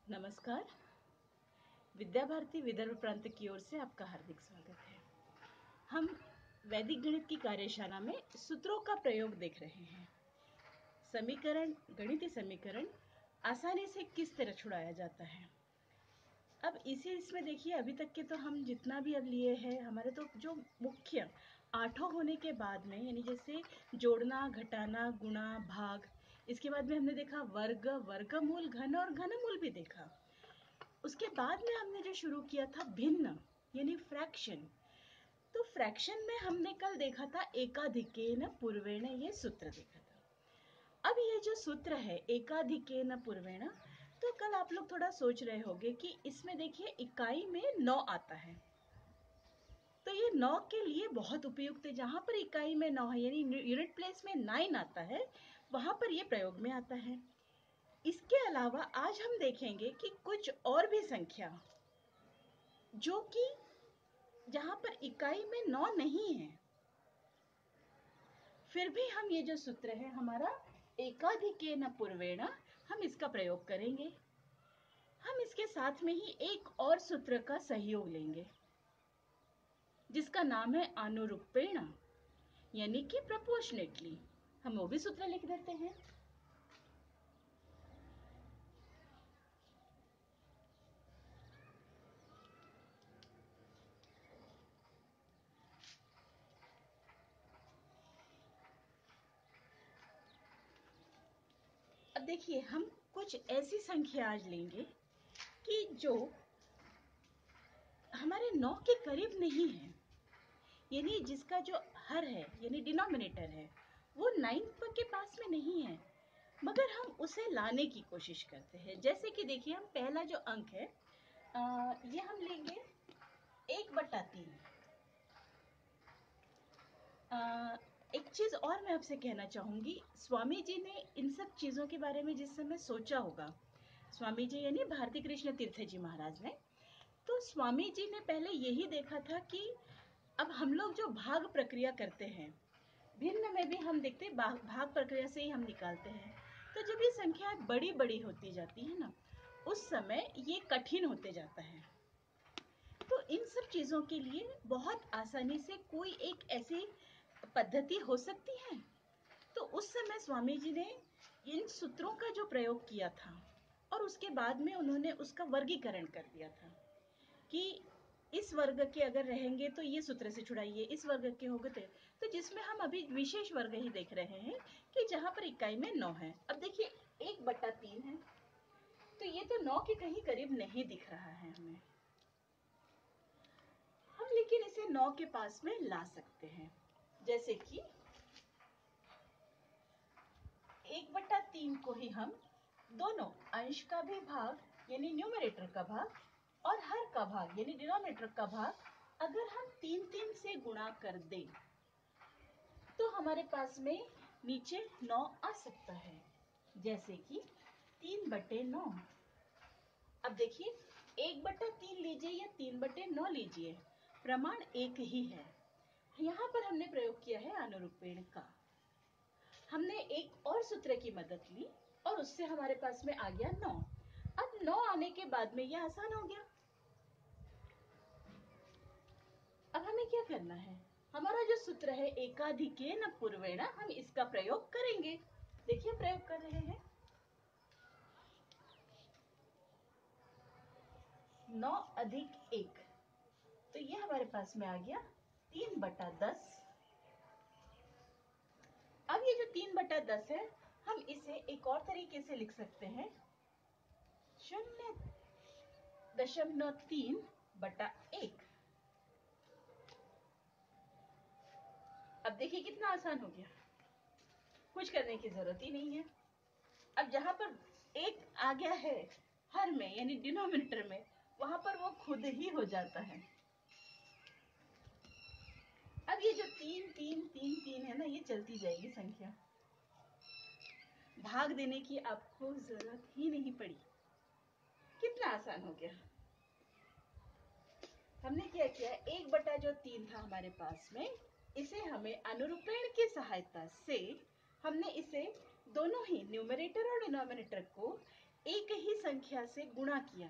नमस्कार। विद्या भारती विदर्भ प्रांत की ओर से आपका हार्दिक स्वागत है। हम वैदिक गणित की कार्यशाला में सूत्रों का प्रयोग देख रहे हैं। समीकरण, गणितीय समीकरण आसानी से किस तरह छुड़ाया जाता है। अब इसमें देखिए, अभी तक के तो हम जितना भी अब लिए हैं, हमारे तो जो मुख्य आठों होने के बाद में, यानी जैसे जोड़ना, घटाना, गुणा, भाग, इसके बाद में हमने देखा वर्ग, वर्गमूल, घन और घनमूल भी देखा। उसके बाद में हमने जो शुरू किया था भिन्न, यानी फ्रैक्शन। तो फ्रैक्शन में हमने कल देखा था एकाधिकेन पूर्वेण, ये सूत्र देखा था। अब ये जो सूत्र है एकाधिकेन पूर्वेण, तो कल आप लोग थोड़ा सोच रहे होंगे कि इसमें देखिए इकाई में 9 आता है, तो ये 9 के लिए बहुत उपयुक्त है। जहां पर इकाई में 9 है, यानी यूनिट प्लेस में 9 आता है, वहां पर ये प्रयोग में आता है। इसके अलावा आज हम देखेंगे कि कुछ और भी संख्या जो कि जहां पर इकाई में 9 नहीं है, फिर भी हम ये जो सूत्र है हमारा एकाधिकेन पूर्वेण, हम इसका प्रयोग करेंगे। हम इसके साथ में ही एक और सूत्र का सहयोग लेंगे जिसका नाम है अनुरूपेण, यानी कि प्रोपोर्शनेटली। हम वो भी सूत्र लिख देते हैं। अब देखिए, हम कुछ ऐसी संख्या आज लेंगे कि जो हमारे 9 के करीब नहीं है, यानी जिसका जो हर है, यानी डिनोमिनेटर है, वो 9 के पास में नहीं है, मगर हम उसे लाने की कोशिश करते हैं। जैसे कि देखिए, हम पहला जो अंक है ये हम लेंगे 1/3। एक चीज और मैं आपसे कहना चाहूंगी, स्वामी जी ने इन सब चीजों के बारे में जिस समय सोचा होगा, स्वामी जी यानी भारती कृष्ण तीर्थ जी महाराज ने, तो स्वामी जी ने पहले यही देखा था कि अब हम लोग जो भाग प्रक्रिया करते हैं, भिन्न में भी हम देखते हैं भाग प्रक्रिया से ही हम निकालते हैं। तो जब ये संख्या बड़ी बड़ी होती जाती है ना, उस समय ये कठिन होते जाता है। तो इन सब चीजों के लिए बहुत आसानी से कोई एक ऐसी पद्धति हो सकती है। तो उस समय स्वामी जी ने इन सूत्रों का जो प्रयोग किया था, और उसके बाद में उन्होंने उसका वर्गीकरण कर दिया था कि इस वर्ग के अगर रहेंगे तो ये सूत्र से छुड़ाइए, इस वर्ग के होंगे तो जिसमें हम अभी विशेष वर्ग ही देख रहे हैं कि जहां पर इकाई में 9 है। अब देखिए 1/3 है, तो ये तो 9 के कहीं करीब नहीं दिख रहा है हमें। हम लेकिन इसे 9 के पास में ला सकते हैं, जैसे कि 1/3 को ही हम दोनों अंश का भी भाग यानी न्यूमरेटर का भाग और हर का भाग यानी डिनोमिनेटर का भाग अगर हम 3 से गुणा कर दें तो हमारे पास में नीचे 9 आ सकता है, जैसे कि 3/9। अब देखिए 1/3 लीजिए या 3/9 लीजिए, प्रमाण एक ही है। यहाँ पर हमने प्रयोग किया है अनुरूपेण का। हमने एक और सूत्र की मदद ली और उससे हमारे पास में आ गया 9। अब 9 आने के बाद में यह आसान हो गया। अब हमें क्या करना है, हमारा जो सूत्र है एकाधिकेन पूर्वेण, हम इसका प्रयोग करेंगे। देखिए प्रयोग कर रहे हैं, 9 अधिक 1, तो ये हमारे पास में आ गया 3/10। अब ये जो 3/10 है, हम इसे एक और तरीके से लिख सकते हैं, 0.3/1। अब देखिए कितना आसान हो गया, कुछ करने की जरूरत ही नहीं है। अब जहां पर एक आ गया है हर में यानी डिनोमिनेटर में, वहां पर वो खुद ही हो जाता है। अब ये जो 3 3 3 3 है ना, ये चलती जाएगी संख्या, भाग देने की आपको जरूरत ही नहीं पड़ी। कितना आसान हो गया। हमने क्या किया, 1/3 था हमारे पास में, इसे हमें अनुरूपेण की सहायता से हमने इसे दोनों ही न्यूमरेटर और डिनोमिनेटर को एक ही संख्या से गुणा किया,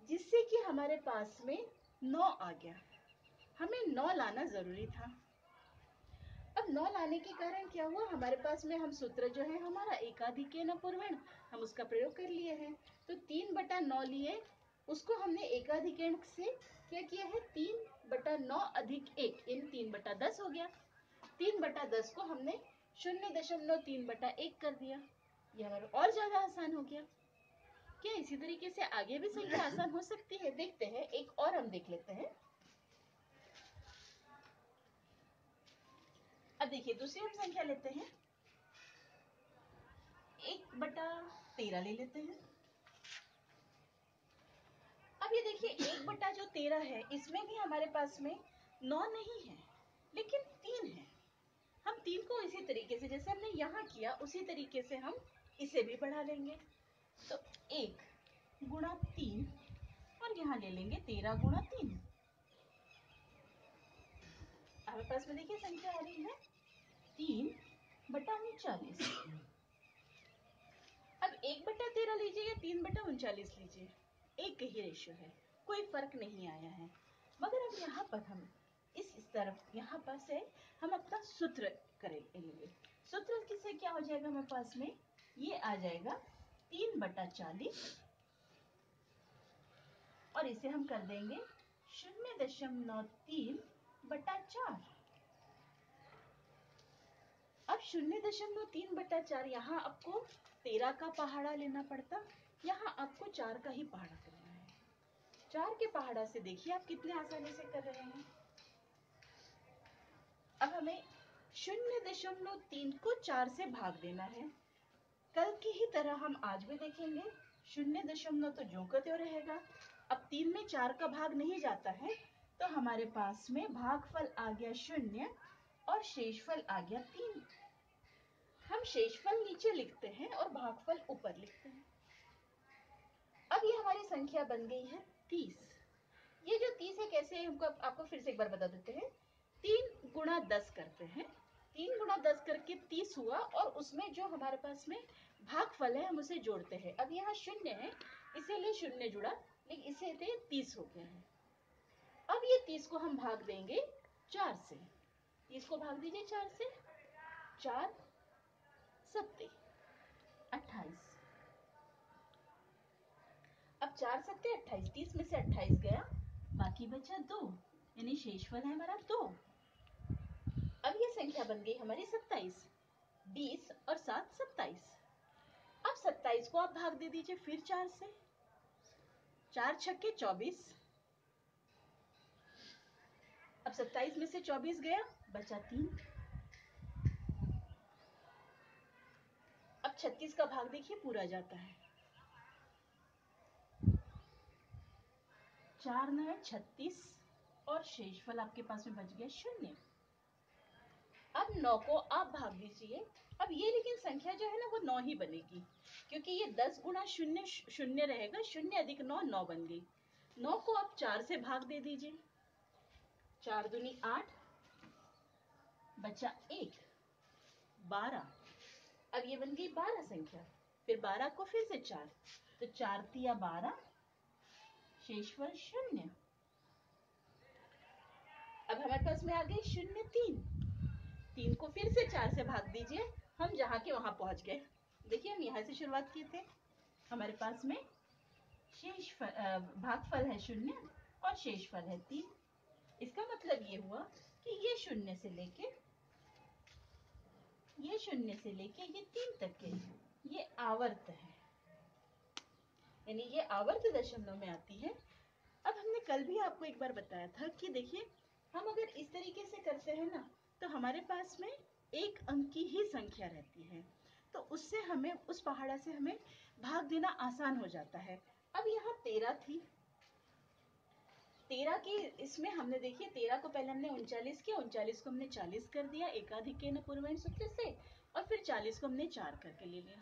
जिससे कि हमारे पास में 9 आ गया। हमें 9 लाना जरूरी था। अब 9 लाने के कारण क्या हुआ, हमारे पास में हम सूत्र जो है हमारा एकाधिकेन अपूर्वेण, हम उसका प्रयोग कर लिए हैं। तो 3/9 लिए, उसको हमने एकाधिकेन से क्या किया है, 3/9 अधिक 1 इन 3/10 हो गया। 3/10 को हमने 0.3/1 कर दिया। यह हमारा और ज्यादा आसान हो गया। क्या इसी तरीके से आगे भी संख्या आसान हो सकती है? देखते हैं, एक और हम देख लेते हैं। अब देखिए, दूसरी हम संख्या लेते हैं, 1/13 ले लेते हैं। अब ये देखिए, 1/13 है, इसमें भी हमारे पास में 9 नहीं है, लेकिन 3 है। हम 3 को इसी तरीके से, जैसे हमने यहाँ किया, उसी तरीके से हम इसे भी बढ़ा लेंगे। तो 1 गुणा 3 और यहाँ ले लेंगे 13 गुणा 3। हमारे पास में देखिए संख्या आ रही है 3/39। अब 1/13 लीजिए या 3/39 लीजिए, एक ही रेशियो है, कोई फर्क नहीं आया है। मगर अब यहाँ पर हम इस तरफ, यहाँ पर से हम अपना सूत्र करेंगे। सूत्र किससे क्या हो जाएगा हमारे पास में, ये आ जाएगा 3/40 और इसे हम कर देंगे 0.3/4। अब 0.3/4, यहाँ आपको 13 का पहाड़ा लेना पड़ता, यहाँ आपको 4 का ही पहाड़ा करना है। 4 के पहाड़ा से देखिए आप कितने आसानी से कर रहे हैं। अब हमें 0.3 को 4 से भाग देना है। कल की ही तरह हम आज भी देखेंगे, 0 तो ज्यों का त्यों रहेगा। अब 3 में 4 का भाग नहीं जाता है, तो हमारे पास में भागफल आ गया 0 और शेषफल आ गया 3। हम शेषफल नीचे लिखते हैं और भागफल ऊपर लिखते हैं। अब ये हमारी संख्या बन गई है 30। ये जो 30 है, कैसे है हमको आपको फिर से एक बार बता देते हैं। 3 गुणा 10 करते हैं, 3 गुणा 10 करके 30 हुआ, और उसमें जो हमारे पास में भागफल है हम उसे जोड़ते हैं। अब यहाँ 0 है, इसीलिए 0 जुड़ा, लेकिन इसे 30 हो गया है। अब ये 30 को हम भाग देंगे 4 से। 30 को भाग दीजिए 4 से, 4 सत्ते 28। अब 4 सत्ते 28, 30 में से 28 गया, बाकी बचा 2, यानी शेषफल है हमारा 2। अब ये संख्या बन गई हमारी 27। 20 और 7 27। अब 27 को आप भाग दे दीजिए फिर 4 से, 4 छक्के 24। अब 27 में से 24 गया, बचा 3। अब 36 का भाग देखिए पूरा जाता है, 4 9 36 और शेषफल आपके पास में बच गया 0। अब 9 को आप भाग दीजिए। अब ये लेकिन संख्या जो है ना वो 9 ही बनेगी, क्योंकि ये 10 गुणा 0 0 रहेगा, 0 अधिक 9 9 बन गई। 9 को आप 4 से भाग दे दीजिए, 4 दूनी 8, बचा 1 12। अब ये बन गई 12 संख्या, फिर 12 को फिर से 4, तो 4 तिया 12, शेषफल 0। अब हमारे पास में आ गई 0 3। 3 को फिर से 4 से भाग दीजिए, हम जहां के वहां पहुंच गए। देखिए हम यहाँ से शुरुआत किए थे, हमारे पास में भागफल है 0 और शेषफल है 3। इसका मतलब ये हुआ कि ये 0 से लेके ये 3 तक के ये आवर्त है, यानी ये आवर्त दशमलव में आती है। अब हमने कल भी आपको एक बार बताया था कि देखिए, हम अगर इस तरीके से करते हैं ना, तो हमारे पास में एक अंक की ही संख्या रहती है, तो उससे हमें, उस पहाड़ा से हमें भाग देना आसान हो जाता है। अब यहाँ 13 थी, 13 की इसमें हमने देखिए 13 को पहले हमने 39 किया, 39 को हमने 40 कर दिया एकाधिकेन अपूर्वेण सूत्र से, और फिर 40 को हमने 4 करके ले लिया।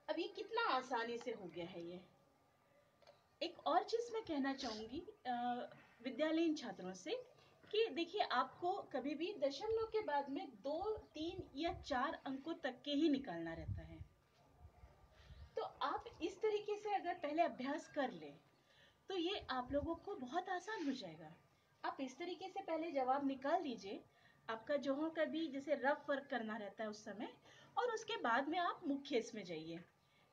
अब ये कितना आसानी से हो गया है। ये एक और चीज मैं कहना चाहूंगी विद्यालयीन छात्रों से कि देखिए, आपको कभी भी दशमलव के बाद में 2 3 या 4 अंकों तक के ही निकालना रहता है। तो आप अगर पहले अभ्यास कर ले तो ये आप लोगों को बहुत आसान हो जाएगा। आप इस तरीके से पहले जवाब निकाल लीजिए, आपका जो हो कभी जैसे रफ वर्क करना रहता है उस समय, और उसके बाद में आप मुख्य इसमें जाइए।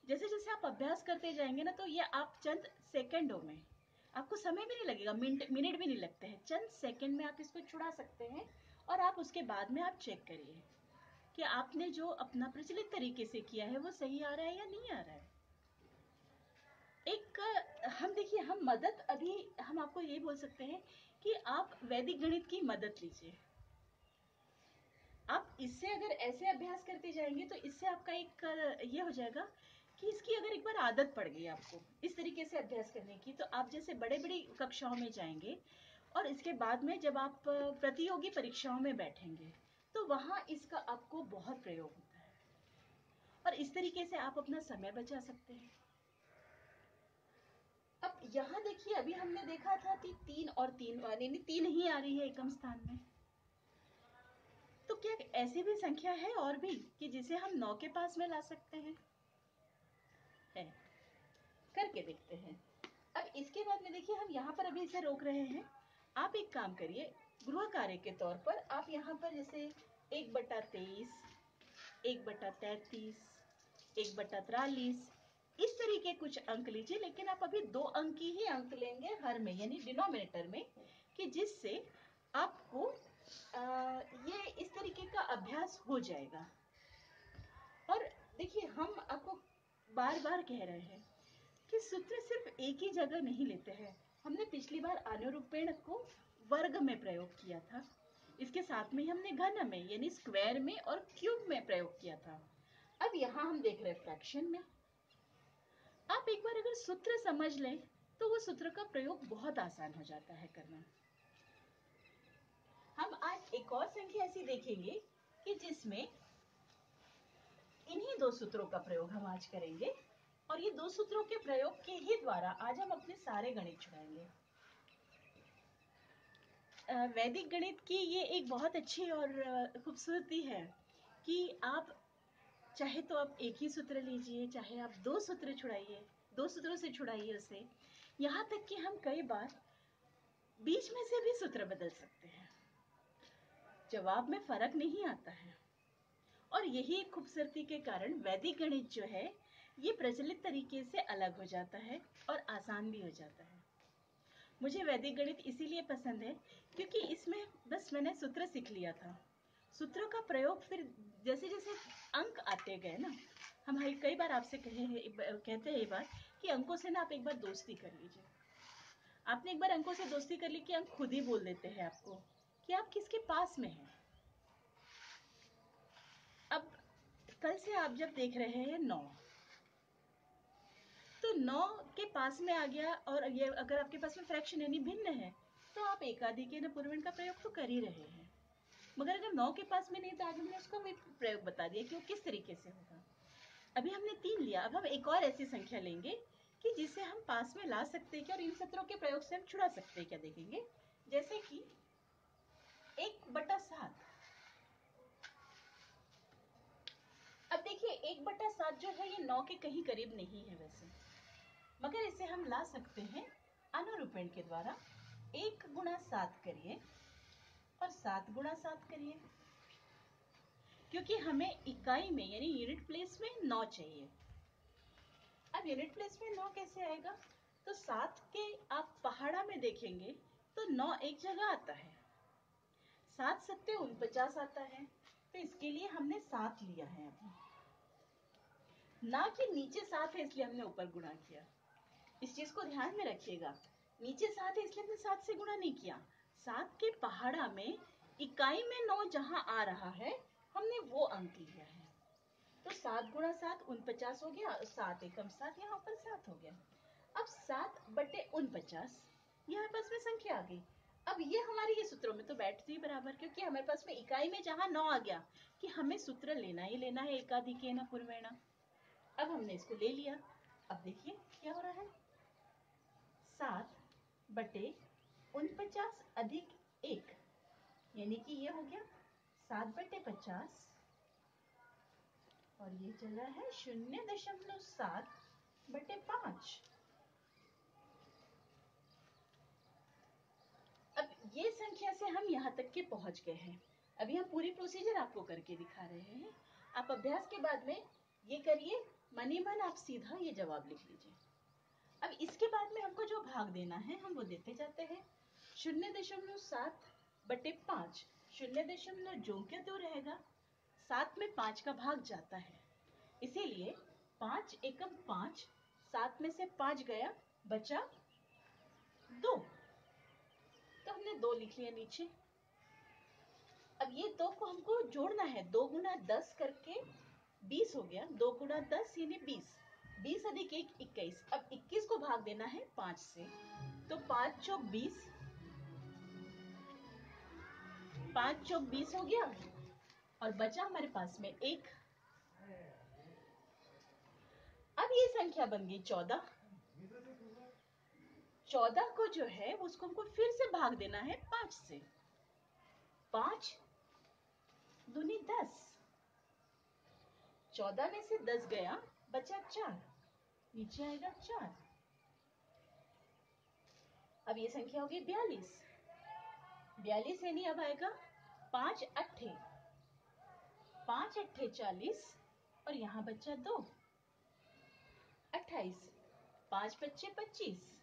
जैसे जैसे आप अभ्यास करते जाएंगे ना, तो ये आप चंद सेकंडों में, आपको समय भी नहीं लगेगा, मिनट भी नहीं लगते हैं, चंद सेकंड में आप इसको छुड़ा सकते हैं। और आप उसके बाद में आप चेक करिए कि आपने जो अपना प्रचलित तरीके से किया है वो सही आ रहा है या नहीं आ रहा है। एक हम देखिए, हम मदद, अभी हम आपको ये बोल सकते हैं कि आप वैदिक गणित की मदद लीजिए। आप इससे अगर ऐसे अभ्यास करते जाएंगे तो इससे आपका एक ये हो जाएगा कि इसकी अगर एक बार आदत पड़ गई आपको इस तरीके से अभ्यास करने की, तो आप जैसे बड़े बड़ी कक्षाओं में जाएंगे और इसके बाद में जब आप प्रतियोगी परीक्षाओं में बैठेंगे तो वहां इसका आपको बहुत प्रयोग होता है, और इस तरीके से आप अपना समय बचा सकते हैं। अब यहाँ देखिए, अभी हमने देखा था कि 3 और 3 यानी 3 ही आ रही है एकम स्थान में, तो क्या ऐसी भी संख्या है और भी कि जिसे हम 9 के पास में ला सकते हैं? है, करके देखते हैं। अब इसके बाद में देखिए, हम यहाँ पर अभी इसे रोक रहे हैं। आप एक काम करिए, गृह कार्य के तौर पर आप यहाँ पर जैसे 1/23, 1/33, 1/43 इस तरीके कुछ अंक लीजिए, लेकिन आप अभी 2 अंक ही अंक लेंगे हर में, यानी डिनोमिनेटर में, कि जिससे आपको ये इस तरीके का अभ्यास हो जाएगा। और देखिए, हम आपको बार बार कह रहे हैं कि सूत्र सिर्फ एक ही जगह नहीं लेते हैं। हमने पिछली बार अनुरूपेण को वर्ग में प्रयोग किया था, इसके साथ में हमने घन में यानी स्क्वायर में और क्यूब में प्रयोग किया था। अब यहाँ हम देख रहे हैं फ्रैक्शन में। आप एक बार अगर सूत्र समझ लें तो वो सूत्र का प्रयोग बहुत आसान हो जाता है करना। हम आज एक और संख्या ऐसी देखेंगे कि जिसमें इन्हीं 2 सूत्रों का प्रयोग हम आज करेंगे, और ये 2 सूत्रों के प्रयोग के ही द्वारा आज हम अपने सारे गणित छुड़ाएंगे। वैदिक गणित की ये एक बहुत अच्छी और खूबसूरती है कि आप चाहे तो आप एक ही सूत्र लीजिए, चाहे आप 2 सूत्र छुड़ाइए, 2 सूत्रों से छुड़ाइए उसे, यहाँ तक कि हम कई बार बीच में से भी सूत्र बदल सकते हैं, जवाब में फर्क नहीं आता है। और यही खूबसूरती के कारण वैदिक गणित जो है ये प्रचलित तरीके से अलग हो जाता है और आसान भी हो जाता है। मुझे वैदिक गणित इसीलिए पसंद है क्योंकि इसमें बस मैंने सूत्र सीख लिया था, सूत्रों का प्रयोग फिर जैसे जैसे अंक आते गए ना, हम कई बार आपसे कहते हैं ये बात कि अंकों से ना आप एक बार दोस्ती कर लीजिए। आपने एक बार अंकों से दोस्ती कर ली कि अंक खुद ही बोल देते हैं आपको कि आप किसके पास में हैं। अब कल से आप जब देख रहे हैं 9, तो 9 के पास में आ गया, और ये अगर आपके पास में फ्रैक्शन यानी भिन्न है तो आप एकाधिक न पूर्वण का प्रयोग तो कर ही रहे हैं, मगर अगर 9 के पास में नहीं तो आज हमने उसका भी प्रयोग बता दिया कि वो किस तरीके से होगा। अभी हमने 3 लिया, अब हम एक और ऐसी संख्या लेंगे कि जिसे हम पास में ला सकते हैं क्या, और इन सूत्रों के प्रयोग से हम छुड़ा सकते हैं क्या, देखेंगे। जैसे कि 1/7। अब देखिए 1/7 जो है ये 9 के कहीं करीब नहीं है वैसे, मगर इसे हम ला सकते हैं अनुरूपण के द्वारा। 1 गुणा 7 करिए और 7 गुणा 7 करिए, क्योंकि हमें इकाई में यानी यूनिट प्लेस में 9 चाहिए। अब यूनिट प्लेस में 9 कैसे आएगा, तो 7 के आप पहाड़ा में देखेंगे तो 9 एक जगह आता है, 7 सत्ते 49 आता है, तो इसके लिए हमने 7 लिया है अभी, ना कि नीचे 7 है इसलिए हमने ऊपर गुणा किया। इस चीज को ध्यान में रखिएगा, नीचे 7 है इसलिए हमने 7 से गुणा नहीं किया, 7 के पहाड़ा में इकाई में 9 जहां आ रहा है हमने वो अंक लिया है। तो 7 गुणा 7 49 हो गया, 7 एकम 7 यहाँ पर 7 हो गया। अब 7/49 यहाँ पास में संख्या आ गई। अब ये हमारे ये सूत्रों में तो बैठती है बराबर, क्योंकि हमारे पास में इकाई में जहां 9 आ गया कि हमें सूत्र लेना ही लेना है एकाधिकेन पूर्वेण। अब हमने इसको ले लिया। अब देखिए क्या हो रहा है, 7/49 अधिक 1 यानी कि ये हो गया 7/50, और ये चल रहा है 0.7 बटे 5। अब ये संख्या से हम यहाँ तक के पहुंच गए हैं। अभी हम पूरी प्रोसीजर आपको करके दिखा रहे हैं। आप अभ्यास के बाद में ये करिए, मन ही मन आप सीधा ये जवाब लिख लीजिए। अब इसके बाद में हमको जो भाग देना है हम वो देते जाते हैं। 0.7 बटे 5, 0 जो क्या तो रहेगा, 7 में 5 का भाग जाता है, इसीलिए 5 एकम 5, 7 में से 5 गया, बचा 2, तो हमने 2 लिख लिया नीचे। अब ये 2 को हमको जोड़ना है, 2 गुना 10 करके 20 हो गया, 2 गुना 10 यानी 20, 20 अधिक 1 21। अब 21 को भाग देना है 5 से, तो 5 चौक 20, 5 चौक 20 हो गया और बचा हमारे पास में 1। अब ये संख्या बन गई 14। 14 को जो है उसको हमको फिर से भाग देना है 5 से, 5 दूनी 10, 14 में से 10 गया, बचा 4, नीचे आएगा 4। अब ये संख्या होगी 42। 42 यानी अब आएगा 5 अट्ठे 40 और यहाँ बचा 2, 28, 5 पच्चे 25,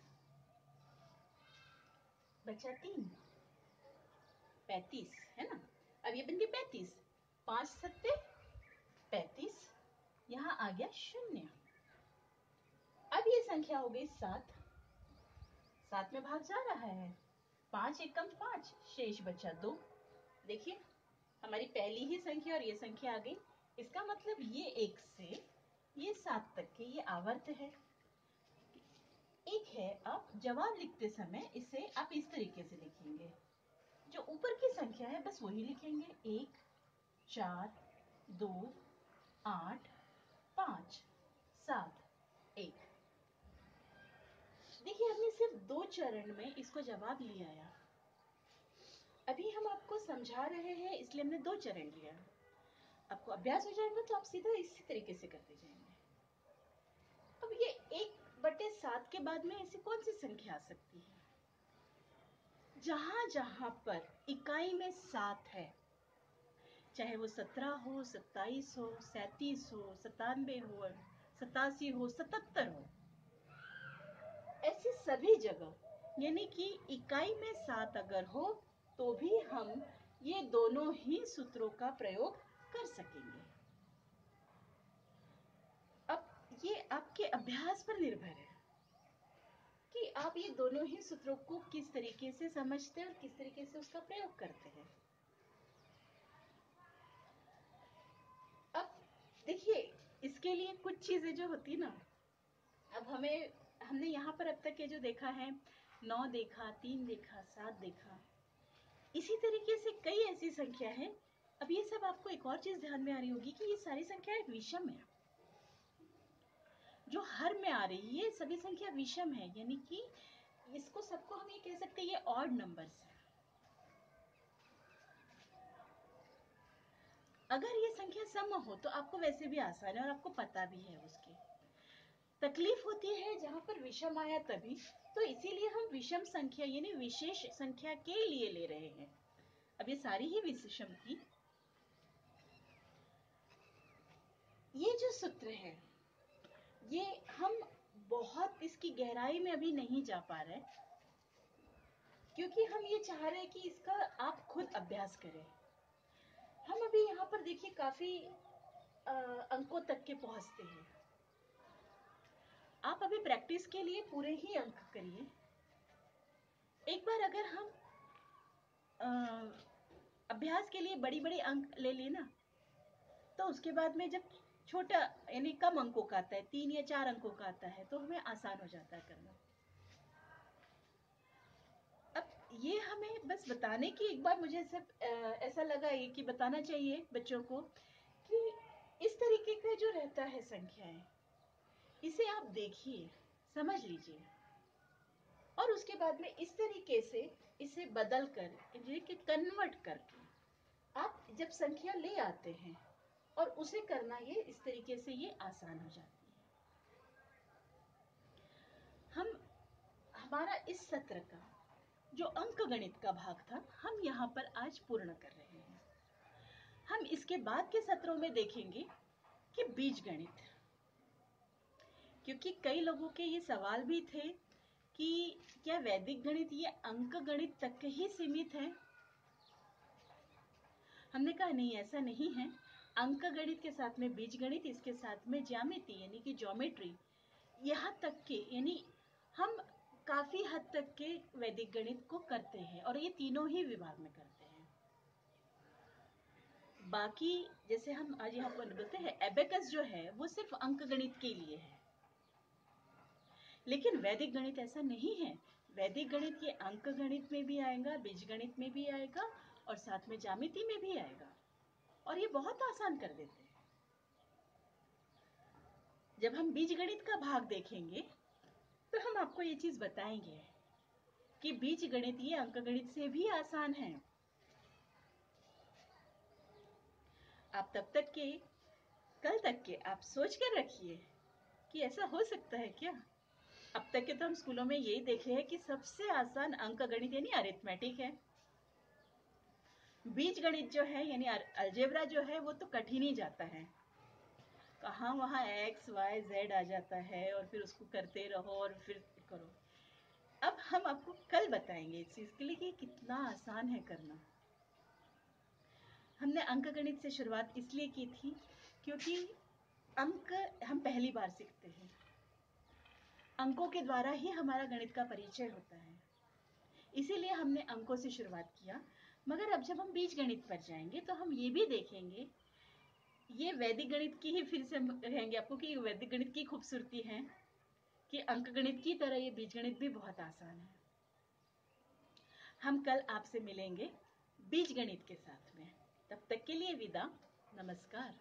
बचा 3, 35 है ना। अब ये बन गई 35, 5 सत्ते 35, यहाँ आ गया 0। अब ये संख्या हो गई 7, 7 में भाग जा रहा है, 5 एकम 5, शेष बचा 2। देखिए हमारी पहली ही संख्या और ये संख्या आ गई। इसका मतलब ये 1 से ये 7 तक के ये आवर्त है। एक है, आप जवाब लिखते समय इसे आप इस तरीके से लिखेंगे, जो ऊपर की संख्या है बस वही लिखेंगे, 1 4 2 8 5 7 1। देखिए हमने सिर्फ 2 चरण में इसको जवाब लिया आया। अभी हम आपको समझा रहे हैं इसलिए हमने 2 चरण लिया। आपको अभ्यास हो जाएगा तो आप सीधा इसी तरीके से करते जाएंगे। अब ये 1/7 के बाद में ऐसी कौन सी संख्या आ सकती है जहां जहां पर इकाई में 7 है, चाहे वो 17 हो, 27 हो, 37 हो, 97 हो, 87 हो, 77 हो, ऐसी सभी जगह यानी कि इकाई में 7 अगर हो तो भी हम ये दोनों ही सूत्रों का प्रयोग कर सकेंगे। अब ये आपके अभ्यास पर निर्भर है कि आप ये दोनों ही सूत्रों को किस तरीके से समझते हैं और किस तरीके से उसका प्रयोग करते हैं। अब देखिए इसके लिए कुछ चीजें जो होती ना, अब हमने यहाँ पर अब तक ये जो देखा है, 9 देखा, 3 देखा, 7 देखा, इसी तरीके से कई ऐसी संख्या है। अब ये सब आपको एक और चीज ध्यान में आ रही होगी कि ये सारी संख्याएं विषम है, जो हर में आ रही है ये सभी संख्या विषम है, यानी कि इसको सबको हम ये कह सकते हैं ये ऑड नंबर्स है। अगर ये संख्या सम हो तो आपको वैसे भी आसान है और आपको पता भी है उसकी। तकलीफ होती है जहां पर विषम आया तभी, तो इसीलिए हम विषम संख्या यानी विशेष संख्या के लिए ले रहे हैं। अब ये सारी ही विषम थी। ये जो सूत्र है ये हम बहुत इसकी गहराई में अभी नहीं जा पा रहे, क्योंकि हम ये चाह रहे हैं कि इसका आप खुद अभ्यास करें। हम अभी यहाँ पर देखिए काफी अंकों तक के पहुंचते हैं। आप अभी प्रैक्टिस के लिए पूरे ही अंक करिए। एक बार अगर हम अभ्यास के लिए बड़ी बड़ी अंक ले लेना, तो उसके बाद में जब छोटा यानी कम अंकों का आता है, 3 या 4 अंकों का आता है, तो हमें आसान हो जाता है करना। अब ये हमें बस बताने की एक बार मुझे सिर्फ ऐसा लगा ये कि बताना चाहिए बच्चों को कि इस तरीके का जो रहता है संख्याएं, इसे आप देखिए, समझ लीजिए और उसके बाद में इस तरीके से इसे बदल कर कन्वर्ट करके आप जब संख्या ले आते हैं और उसे करना, ये इस तरीके से ये आसान हो जाती है। हमारा इस सत्र का जो अंक गणित का भाग था हम यहाँ पर आज पूर्ण कर रहे हैं। हम इसके बाद के सत्रों में देखेंगे कि बीज गणित, क्योंकि कई लोगों के ये सवाल भी थे कि क्या वैदिक गणित ये अंक गणित तक ही सीमित है। हमने कहा नहीं, ऐसा नहीं है। अंक गणित के साथ में बीज गणित, इसके साथ में ज्यामिति यानी कि ज्योमेट्री, यहाँ तक के यानी हम काफी हद तक के वैदिक गणित को करते हैं और ये तीनों ही विभाग में करते हैं। बाकी जैसे हम आज यहाँ पर बोलते हैं एबेकस जो है वो सिर्फ अंक गणित के लिए है, लेकिन वैदिक गणित ऐसा नहीं है। वैदिक गणित ये अंक गणित में भी आएगा, बीज गणित में भी आएगा और साथ में ज्यामिति में भी आएगा, और ये बहुत आसान कर देते हैं। जब हम बीज गणित का भाग देखेंगे तो हम आपको ये चीज बताएंगे कि बीज गणित ये अंक गणित से भी आसान है। आप तब तक के, कल तक के आप सोच कर रखिए कि ऐसा हो सकता है क्या। अब तक के तो हम स्कूलों में यही देखे हैं कि सबसे आसान अंक गणित यानी अरिथमेटिक है। बीज गणित जो है यानी अलजेब्रा जो है वो तो कठिन ही जाता है। कहाँ वहाँ x, y, z आ जाता है और फिर उसको करते रहो और फिर करो। अब हम आपको कल बताएंगे इस चीज के लिए कि कितना आसान है करना। हमने अंक गणित से शुरुआत इसलिए की थी क्योंकि अंक हम पहली बार सीखते हैं। अंकों के द्वारा ही हमारा गणित का परिचय होता है, इसीलिए हमने अंकों से शुरुआत किया। मगर अब जब हम बीज गणित पर जाएंगे तो हम ये भी देखेंगे, ये वैदिक गणित की ही फिर से कहेंगे आपको कि वैदिक गणित की खूबसूरती है कि अंक गणित की तरह ये बीज गणित भी बहुत आसान है। हम कल आपसे मिलेंगे बीज गणित के साथ में। तब तक के लिए विदा, नमस्कार।